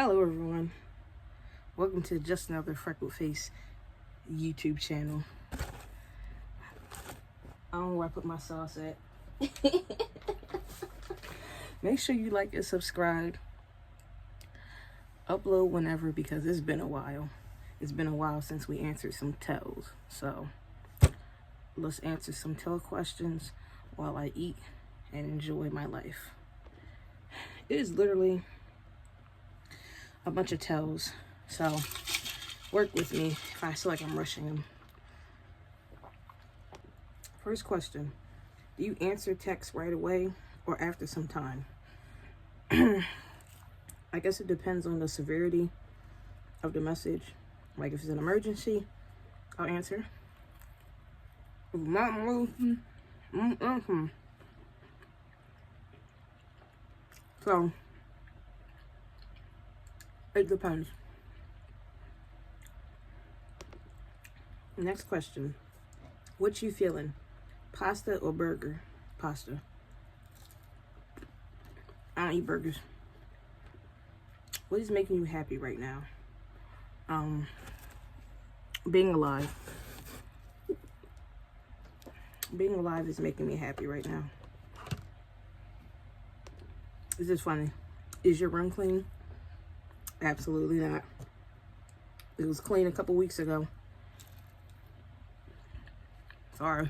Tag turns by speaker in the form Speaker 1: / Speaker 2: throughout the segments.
Speaker 1: Hello everyone, welcome to Just Another Freckled Face YouTube channel. I don't know where I put my sauce at. Make sure you like and subscribe. Upload whenever because it's been a while. It's been a while since we answered some tells. So let's answer some tell questions while I eat and enjoy my life. It is literally a bunch of tells, so work with me if I feel like I'm rushing them. First question, do you answer texts right away or after some time? I guess it depends on the severity of the message. Like if it's an emergency, I'll answer. So it depends. Next question. What you feeling? Pasta or burger? Pasta. I don't eat burgers. What is making you happy right now? Being alive. Being alive is making me happy right now. This is funny. Is your room clean? Absolutely not. It was clean a couple weeks ago. Sorry.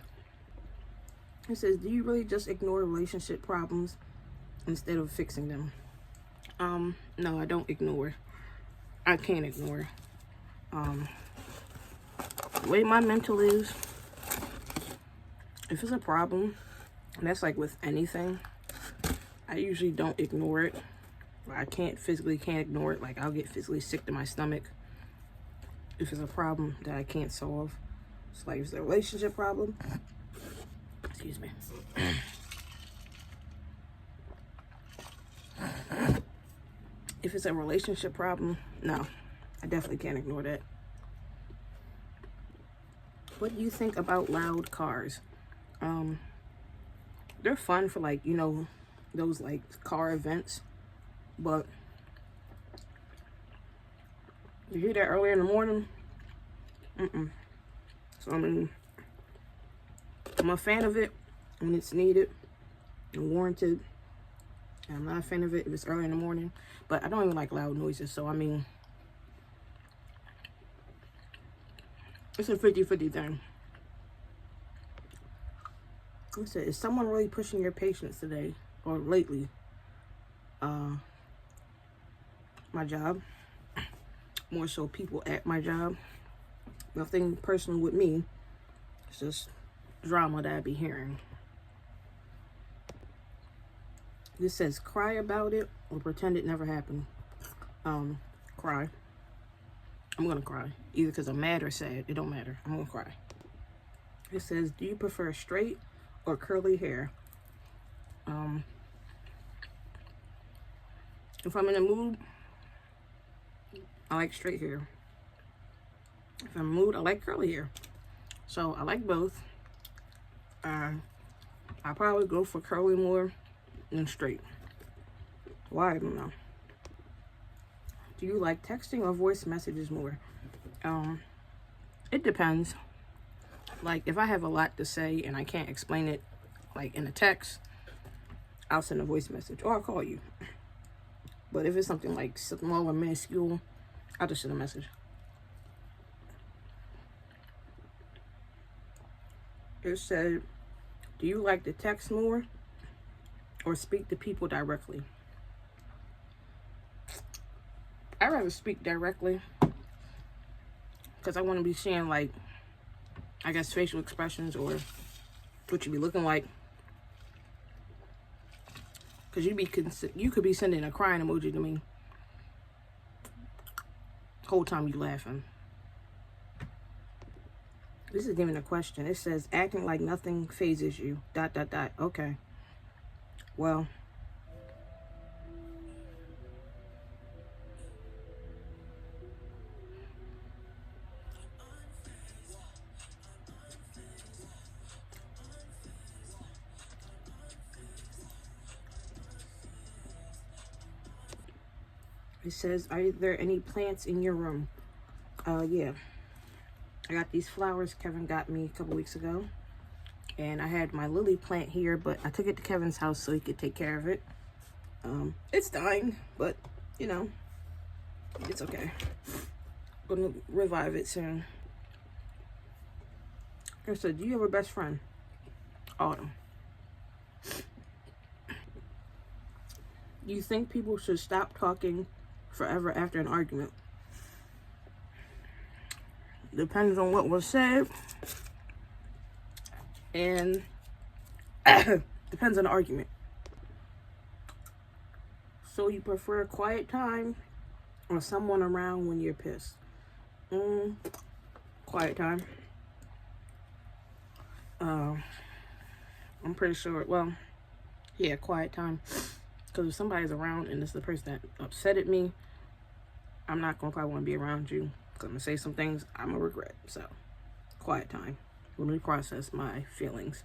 Speaker 1: It says, do you really just ignore relationship problems instead of fixing them? No, I don't ignore. I can't ignore. The way my mental is, if it's a problem, and that's like with anything, I usually don't ignore it. I can't ignore it. Like I'll get physically sick to my stomach if it's a problem that I can't solve. It's like if it's a relationship problem. Excuse me. If it's a relationship problem, no, I definitely can't ignore that. What do you think about loud cars? They're fun for like, you know, those like car events, but you hear that earlier in the morning? So I mean, I'm a fan of it when it's needed and warranted. And I'm not a fan of it if it's early in the morning, but I don't even like loud noises. So I mean, it's a 50-50 thing. Who said, is someone really pushing your patience today or lately? My job. More so people at my job. Nothing personal with me. It's just drama that I be hearing. This says, cry about it or pretend it never happened. Cry. I'm gonna cry. Either because I'm mad or sad. It don't matter. I'm gonna cry. It says, do you prefer straight or curly hair? If I'm in a mood, I like straight hair. If I'm in a mood, I like curly hair. So I like both. I probably go for curly more than straight. Why? I don't know. Do you like texting or voice messages more? It depends. Like if I have a lot to say and I can't explain it like in a text, I'll send a voice message or I'll call you. But if it's something like small or minuscule, I'll just send a message. It said, do you like to text more or speak to people directly? I'd rather speak directly because I want to be seeing like, I guess, facial expressions or what you be looking like. Because you could be sending a crying emoji to me the whole time you laughing. This is giving a question. It says, acting like nothing phases you, ... Okay. Well, It says, are there any plants in your room? Yeah. I got these flowers Kevin got me a couple weeks ago. And I had my lily plant here, but I took it to Kevin's house so he could take care of it. It's dying, but, you know, it's okay. Gonna revive it soon. I said, do you have a best friend? Autumn. Do you think people should stop talking forever after an argument? Depends on what was said. And depends on the argument. So you prefer quiet time or someone around when you're pissed? Quiet time. I'm pretty sure, well, yeah, quiet time. Because if somebody's around and it's the person that upset at me, I'm not going to probably want to be around you. Because I'm going to say some things I'm going to regret. So, quiet time. Let me process my feelings.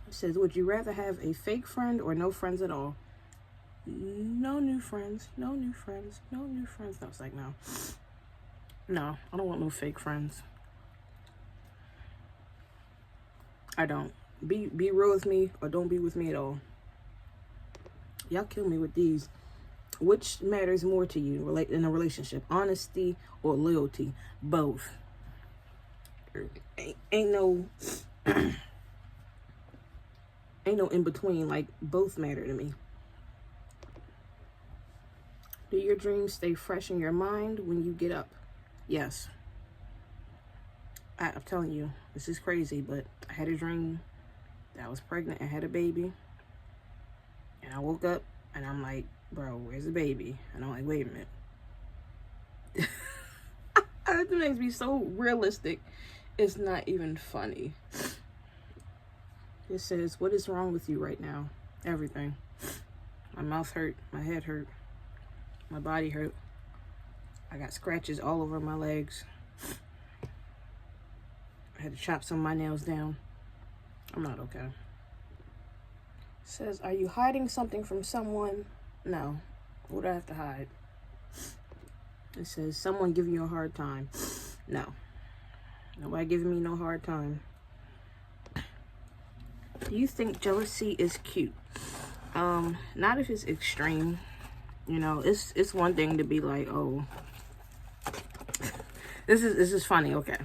Speaker 1: It says, would you rather have a fake friend or no friends at all? No new friends. No new friends. No new friends. I was like, no. No, I don't want no fake friends. I don't. Be real with me or don't be with me at all. Y'all kill me with these. Which matters more to you in a relationship? Honesty or loyalty? Both. Ain't no ain't no in between. Like, both matter to me. Do your dreams stay fresh in your mind when you get up? Yes. I'm telling you, this is crazy, but I had a dream that I was pregnant and had a baby. And I woke up and I'm like, bro, where's the baby? And I'm like, wait a minute. That makes me so realistic. It's not even funny. It says, what is wrong with you right now? Everything. My mouth hurt. My head hurt. My body hurt. I got scratches all over my legs. I had to chop some of my nails down. I'm not okay. It says, are you hiding something from someone? No. What do I have to hide? It says, someone giving you a hard time. No. Nobody giving me no hard time. Do you think jealousy is cute? Not if it's extreme. You know, it's one thing to be like, oh, this is funny. Okay.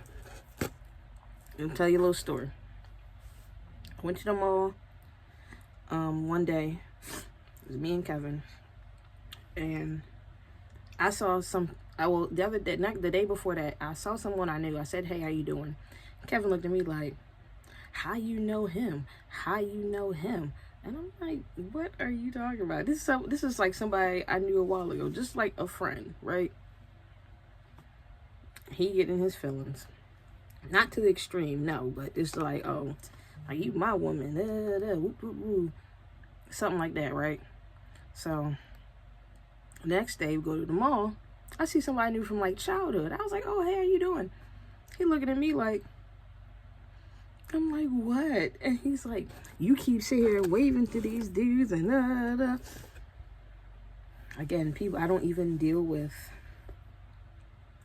Speaker 1: I'll tell you a little story. I went to the mall one day. It was me and Kevin. And I saw the other day, the day before that, I saw someone I knew. I said, hey, how you doing? Kevin looked at me like, how you know him? How you know him? And I'm like, what are you talking about? This is like somebody I knew a while ago, just like a friend, right? He getting his feelings. Not to the extreme, no, but it's like, oh, like you my woman, whoop, whoop, whoop. Something like that, right? So, next day we go to the mall. I see somebody I knew from like childhood. I was like, oh, hey, how you doing? He looking at me like, I'm like, what? And he's like, you keep sitting here waving to these dudes and da. Again, people I don't even deal with.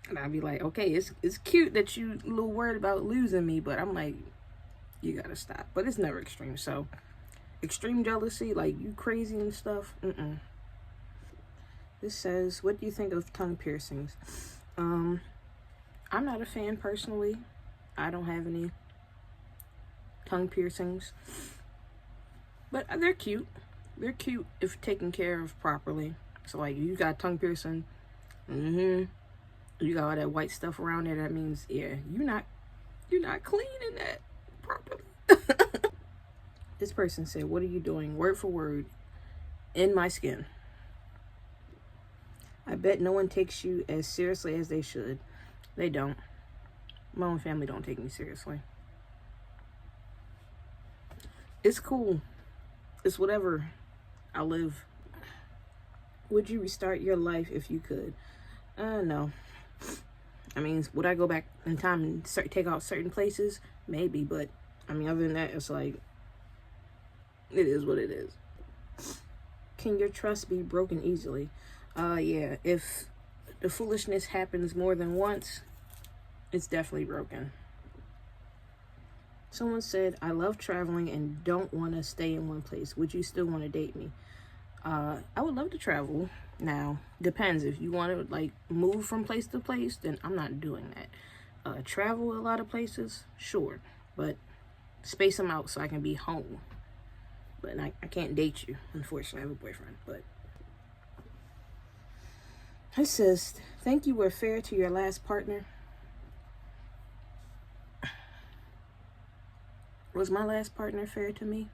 Speaker 1: And I'd be like, okay, it's cute that you a little worried about losing me, but I'm like, you gotta stop. But it's never extreme. So, extreme jealousy, like you crazy and stuff, This says, what do you think of tongue piercings? I'm not a fan personally. I don't have any tongue piercings. But they're cute. They're cute if taken care of properly. So like you got tongue piercing, you got all that white stuff around there, that means yeah, you're not cleaning that properly. This person said, what are you doing? Word for word. In my skin. I bet no one takes you as seriously as they should. They don't. My own family don't take me seriously. It's cool. It's whatever. I live. Would you restart your life if you could? No. I mean, would I go back in time and take out certain places? Maybe, but I mean, other than that, it's like, it is what it is. Can your trust be broken easily? Yeah, if the foolishness happens more than once, it's definitely broken. Someone said, I love traveling and don't want to stay in one place. Would you still want to date me? I would love to travel. Now, depends. If you want to, like, move from place to place, then I'm not doing that. Travel a lot of places, sure. But space them out so I can be home. But I can't date you. Unfortunately, I have a boyfriend. But it says, think you were fair to your last partner. Was my last partner fair to me?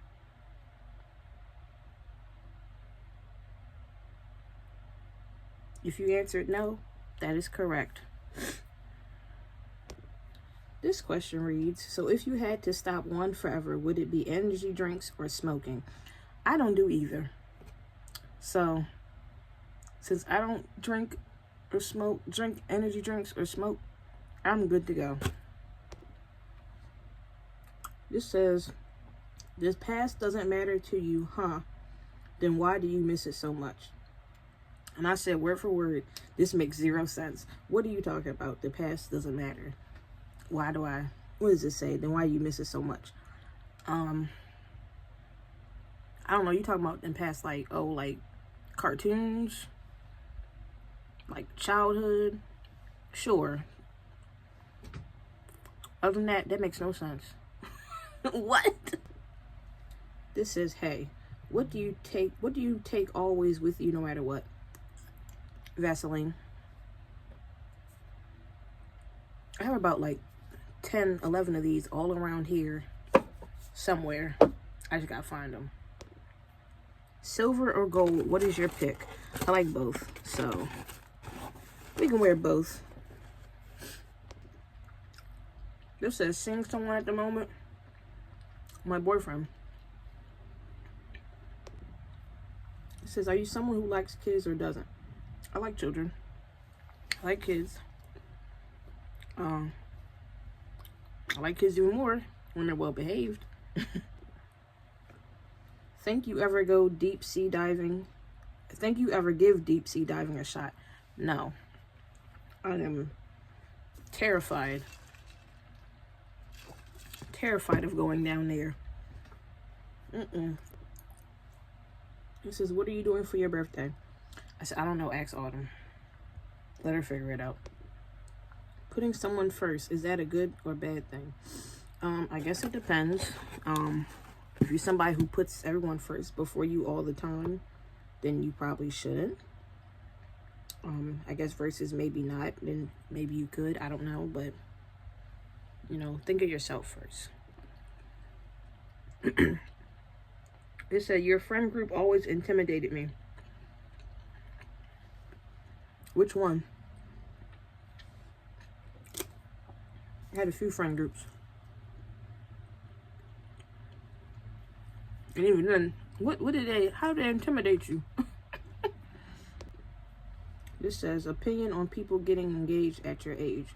Speaker 1: If you answered no, that is correct. This question reads, so if you had to stop one forever, would it be energy drinks or smoking? I don't do either. So, since I don't drink energy drinks or smoke, I'm good to go. This says, this past doesn't matter to you, huh? Then why do you miss it so much? And I said word for word, this makes zero sense. What are you talking about? The past doesn't matter. What does it say? Then why do you miss it so much? I don't know, you talking about in past, like, like cartoons? Like childhood? Sure. Other than that, that makes no sense. What? This says, hey, what do you take always with you no matter what? Vaseline. I have about like 10, 11 of these all around here somewhere. I just gotta find them. Silver or gold, what is your pick? I like both, so we can wear both. This says, seeing someone at the moment. My boyfriend. It says, are you someone who likes kids or doesn't? I like children. I like kids. I like kids even more when they're well behaved. Think you ever go deep sea diving? Think you ever give deep sea diving a shot? No. I am terrified. Terrified of going down there. It says, what are you doing for your birthday? I said, I don't know, ask Autumn. Let her figure it out. Putting someone first, is that a good or bad thing? I guess it depends. If you're somebody who puts everyone first before you all the time, then you probably shouldn't. I guess versus maybe not, then maybe you could, I don't know, but you know, think of yourself first. It said, your friend group always intimidated me. Which one? I had a few friend groups. And even then, how did they intimidate you? This says, opinion on people getting engaged at your age.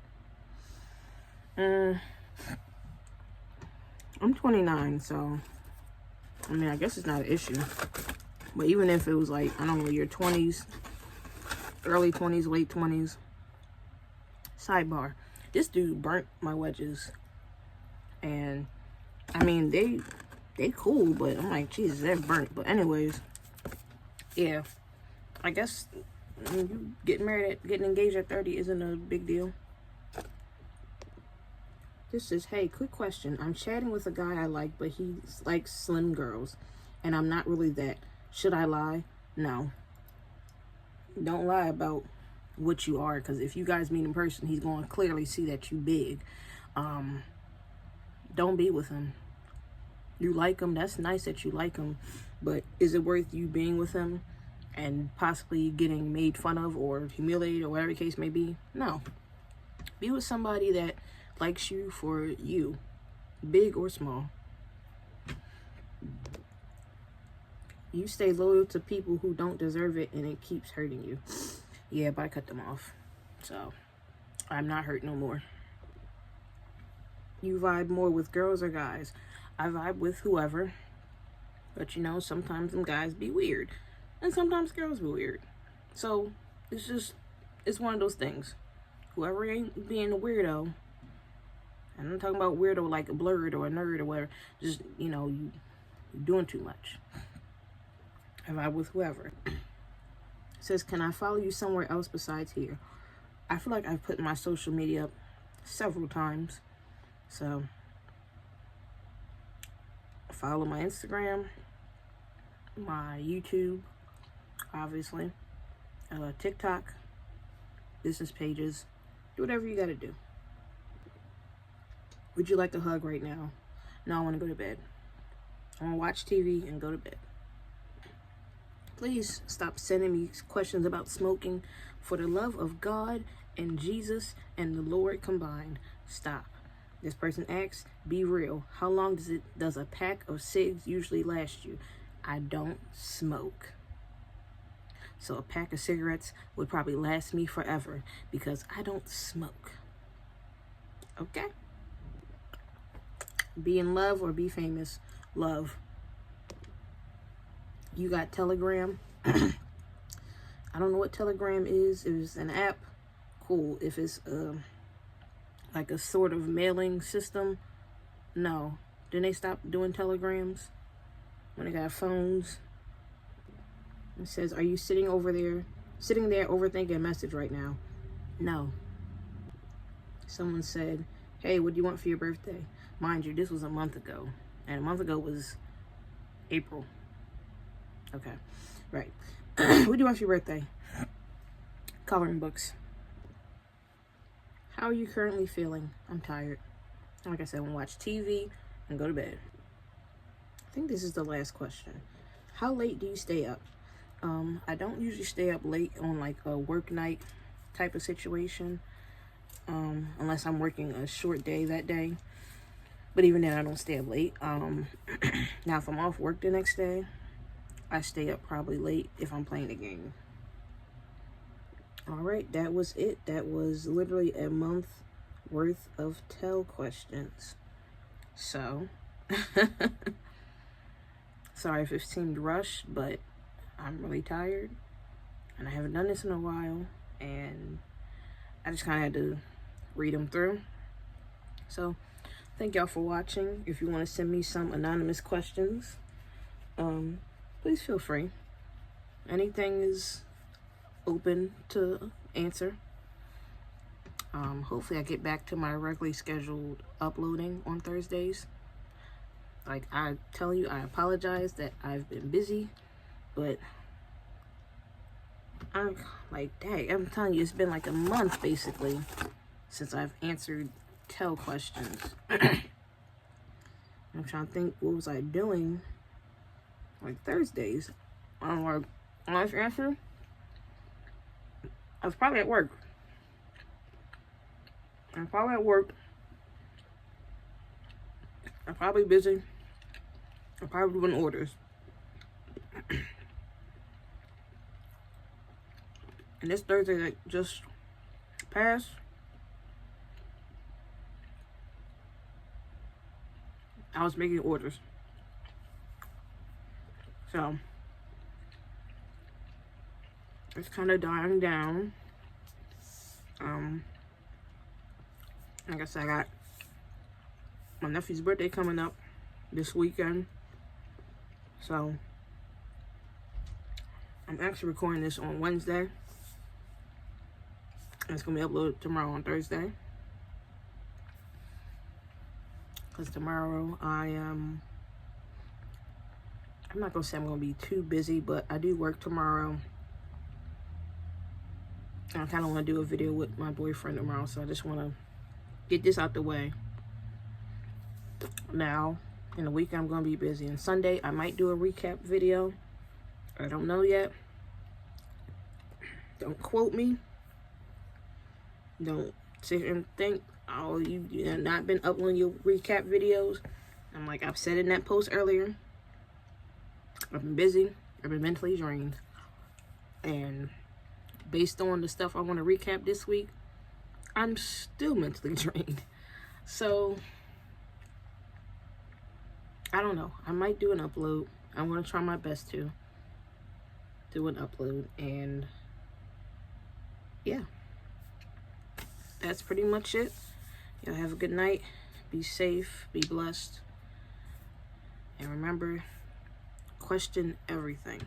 Speaker 1: I'm 29, so, I mean, I guess it's not an issue. But even if it was like, I don't know, your 20s, early 20s, late 20s. Sidebar. This dude burnt my wedges. And, I mean, they cool, but I'm like, Jesus, they're burnt. But anyways, yeah. I guess you getting engaged at 30 isn't a big deal. This says, hey, quick question. I'm chatting with a guy I like, but he likes slim girls. And I'm not really that. Should I lie? No. Don't lie about what you are, because if you guys meet in person, he's going to clearly see that you big. Don't be with him. You like him. That's nice that you like him. But is it worth you being with him and possibly getting made fun of or humiliated or whatever the case may be? No. Be with somebody that likes you for you, big or small. You stay loyal to people who don't deserve it and it keeps hurting you. Yeah, but I cut them off. So, I'm not hurt no more. You vibe more with girls or guys? I vibe with whoever. But you know, sometimes them guys be weird. And sometimes girls be weird. So it's one of those things. Whoever ain't being a weirdo, and I'm talking about weirdo like a blurred or a nerd or whatever, just, you're doing too much. And I with whoever. It says, can I follow you somewhere else besides here? I feel like I've put my social media up several times. So, follow my Instagram, my YouTube, obviously, TikTok, business pages, do whatever you gotta do. Would you like a hug right now? No, I wanna go to bed. I wanna watch TV and go to bed. Please stop sending me questions about smoking. For the love of God and Jesus and the Lord combined, stop. This person asks, be real. How long does a pack of cigs usually last you? I don't smoke. So a pack of cigarettes would probably last me forever because I don't smoke. Okay? Be in love or be famous. Love. You got Telegram. I don't know what Telegram is. If it's an app, cool. If it's like a sort of mailing system, no. Then they stopped doing telegrams when they got phones. It says, are you sitting there overthinking a message right now? No. Someone said, hey, what do you want for your birthday? Mind you, this was a month ago. And a month ago was April. Okay, right. What do you want for your birthday? Coloring books. How are you currently feeling? I'm tired. Like I said, I'm gonna watch TV and go to bed. I think this is the last question. How late do you stay up? I don't usually stay up late on like a work night type of situation, unless I'm working a short day that day. But even then, I don't stay up late. Now, if I'm off work the next day, I stay up probably late if I'm playing a game. All right, that was it. That was literally a month worth of tell questions. So, sorry if it seemed rushed, but I'm really tired. And I haven't done this in a while. And I just kind of had to read them through. So, thank y'all for watching. If you want to send me some anonymous questions, please feel free. Anything is open to answer. Hopefully I get back to my regularly scheduled uploading on Thursdays. Like I tell you, I apologize that I've been busy, but I'm like, dang, I'm telling you, it's been like a month basically since I've answered tell questions. I'm trying to think, what was I doing like Thursdays on our live answer? I was probably at work. I'm probably at work. I'm probably busy. I'm probably doing orders. And this Thursday that just passed, I was making orders. So, it's kind of dying down. Like I said, I got my nephew's birthday coming up this weekend. So, I'm actually recording this on Wednesday. And it's going to be uploaded tomorrow on Thursday. Because tomorrow I'm not going to say I'm going to be too busy, but I do work tomorrow. And I kind of want to do a video with my boyfriend tomorrow, so I just want to get this out the way. Now, in the weekend, I'm going to be busy. And Sunday, I might do a recap video. I don't know yet. Don't quote me. Don't sit here and think, oh, you have not been uploading your recap videos. I'm like, I've said in that post earlier, I've been busy. I've been mentally drained. And based on the stuff I want to recap this week, I'm still mentally drained. So, I don't know. I might do an upload. I'm going to try my best to do an upload. And yeah, that's pretty much it. Y'all have a good night. Be safe. Be blessed. And remember, question everything.